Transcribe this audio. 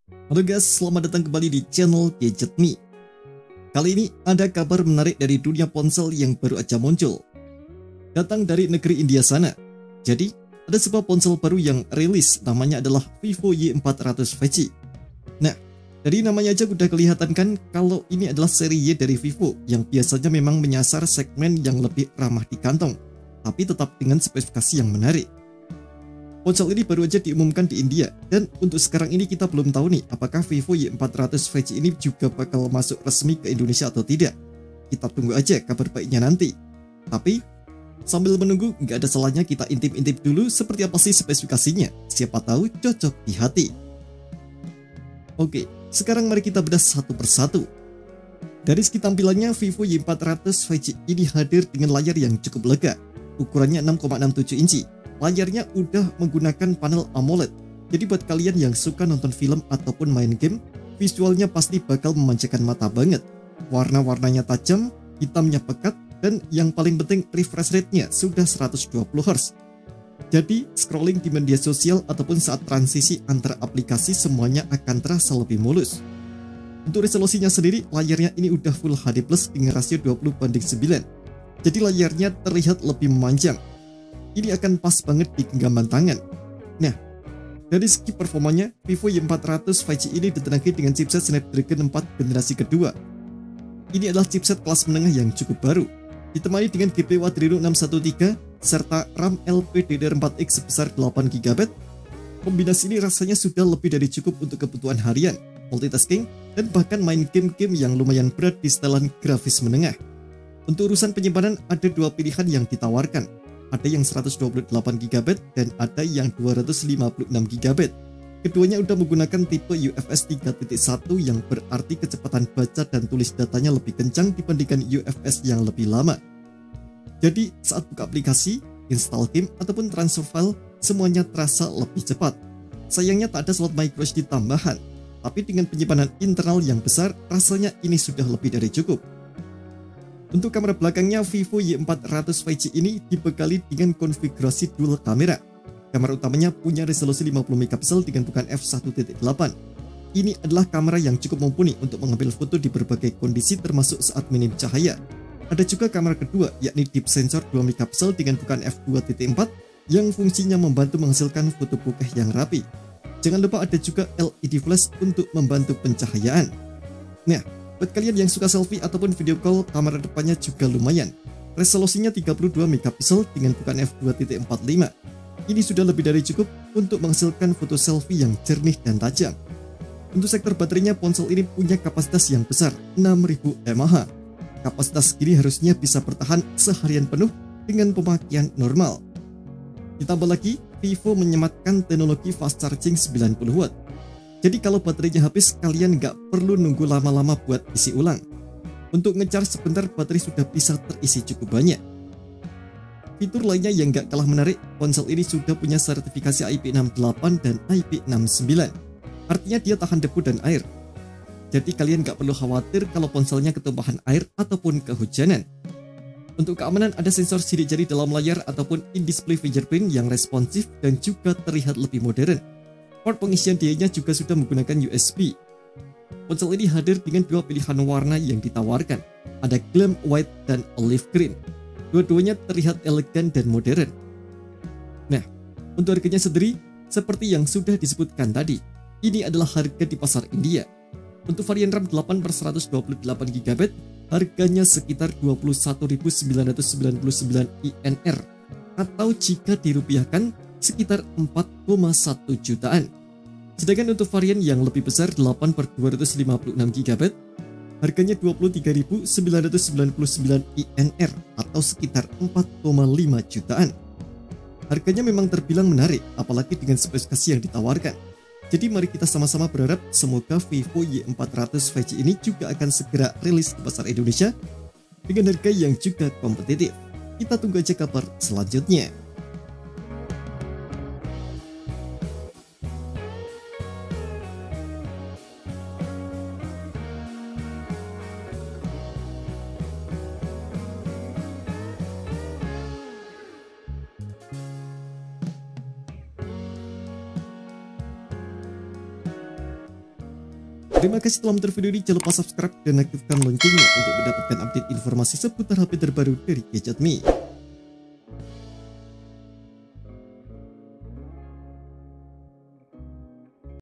Halo guys, selamat datang kembali di channel Gadget Me. Kali ini ada kabar menarik dari dunia ponsel yang baru aja muncul. Datang dari negeri India sana. Jadi, ada sebuah ponsel baru yang rilis, namanya adalah Vivo Y400 5G. Nah, dari namanya aja udah kelihatan kan kalau ini adalah seri Y dari Vivo yang biasanya memang menyasar segmen yang lebih ramah di kantong, tapi tetap dengan spesifikasi yang menarik. Ponsel ini baru aja diumumkan di India, dan untuk sekarang ini kita belum tahu nih apakah Vivo Y400 5G ini juga bakal masuk resmi ke Indonesia atau tidak. Kita tunggu aja kabar baiknya nanti. Tapi, sambil menunggu nggak ada salahnya kita intip-intip dulu seperti apa sih spesifikasinya, siapa tahu cocok di hati. Oke, sekarang mari kita bedah satu persatu. Dari segi tampilannya, Vivo Y400 5G ini hadir dengan layar yang cukup lega, ukurannya 6,67 inci. Layarnya udah menggunakan panel AMOLED, jadi buat kalian yang suka nonton film ataupun main game, visualnya pasti bakal memanjakan mata banget. Warna-warnanya tajam, hitamnya pekat, dan yang paling penting refresh rate-nya sudah 120Hz. Jadi scrolling di media sosial ataupun saat transisi antar aplikasi semuanya akan terasa lebih mulus. Untuk resolusinya sendiri, layarnya ini udah Full HD Plus dengan rasio 20:9. Jadi layarnya terlihat lebih memanjang. Ini akan pas banget di genggaman tangan. Nah, dari segi performanya, Vivo Y400 5G ini ditenagai dengan chipset Snapdragon 4 generasi kedua. Ini adalah chipset kelas menengah yang cukup baru, ditemani dengan GPU Adreno 613 serta RAM LPDDR4X sebesar 8GB. Kombinasi ini rasanya sudah lebih dari cukup untuk kebutuhan harian, multitasking, dan bahkan main game-game yang lumayan berat di setelan grafis menengah. Untuk urusan penyimpanan ada dua pilihan yang ditawarkan. Ada yang 128GB dan ada yang 256GB. Keduanya udah menggunakan tipe UFS 3.1 yang berarti kecepatan baca dan tulis datanya lebih kencang dibandingkan UFS yang lebih lama. Jadi saat buka aplikasi, install game, ataupun transfer file, semuanya terasa lebih cepat. Sayangnya tak ada slot microSD tambahan, tapi dengan penyimpanan internal yang besar, rasanya ini sudah lebih dari cukup. Untuk kamera belakangnya, Vivo Y400 5G ini dibekali dengan konfigurasi dual kamera. Kamera utamanya punya resolusi 50MP dengan bukaan f1.8. Ini adalah kamera yang cukup mumpuni untuk mengambil foto di berbagai kondisi termasuk saat minim cahaya. Ada juga kamera kedua yakni deep sensor 2MP dengan bukaan f2.4 yang fungsinya membantu menghasilkan foto bokeh yang rapi. Jangan lupa ada juga LED flash untuk membantu pencahayaan. Nah, buat kalian yang suka selfie ataupun video call, kamera depannya juga lumayan. Resolusinya 32MP dengan bukaan f2.45. Ini sudah lebih dari cukup untuk menghasilkan foto selfie yang jernih dan tajam. Untuk sektor baterainya, ponsel ini punya kapasitas yang besar, 6000 mAh. Kapasitas ini harusnya bisa bertahan seharian penuh dengan pemakaian normal. Ditambah lagi, Vivo menyematkan teknologi fast charging 90W. Jadi kalau baterainya habis, kalian nggak perlu nunggu lama-lama buat isi ulang. Untuk ngecharge sebentar, baterai sudah bisa terisi cukup banyak. Fitur lainnya yang nggak kalah menarik, ponsel ini sudah punya sertifikasi IP68 dan IP69. Artinya dia tahan debu dan air. Jadi kalian nggak perlu khawatir kalau ponselnya ketumpahan air ataupun kehujanan. Untuk keamanan ada sensor sidik jari dalam layar ataupun in-display fingerprint yang responsif dan juga terlihat lebih modern. Port pengisian dayanya juga sudah menggunakan USB. Ponsel ini hadir dengan dua pilihan warna yang ditawarkan. Ada glam white dan olive green. Dua-duanya terlihat elegan dan modern. Nah, untuk harganya sendiri, seperti yang sudah disebutkan tadi, ini adalah harga di pasar India. Untuk varian RAM 8/128GB, harganya sekitar 21.999 INR, atau jika dirupiahkan sekitar 4,1 jutaan. Sedangkan untuk varian yang lebih besar 8/256GB, harganya 23.999 INR atau sekitar 4,5 jutaan. Harganya memang terbilang menarik, apalagi dengan spesifikasi yang ditawarkan. Jadi mari kita sama-sama berharap semoga Vivo Y400 5G ini juga akan segera rilis di pasar Indonesia dengan harga yang juga kompetitif. Kita tunggu aja kabar selanjutnya. Terima kasih telah menonton video ini. Jangan lupa subscribe dan aktifkan loncengnya untuk mendapatkan update informasi seputar HP terbaru dari Gadget Me.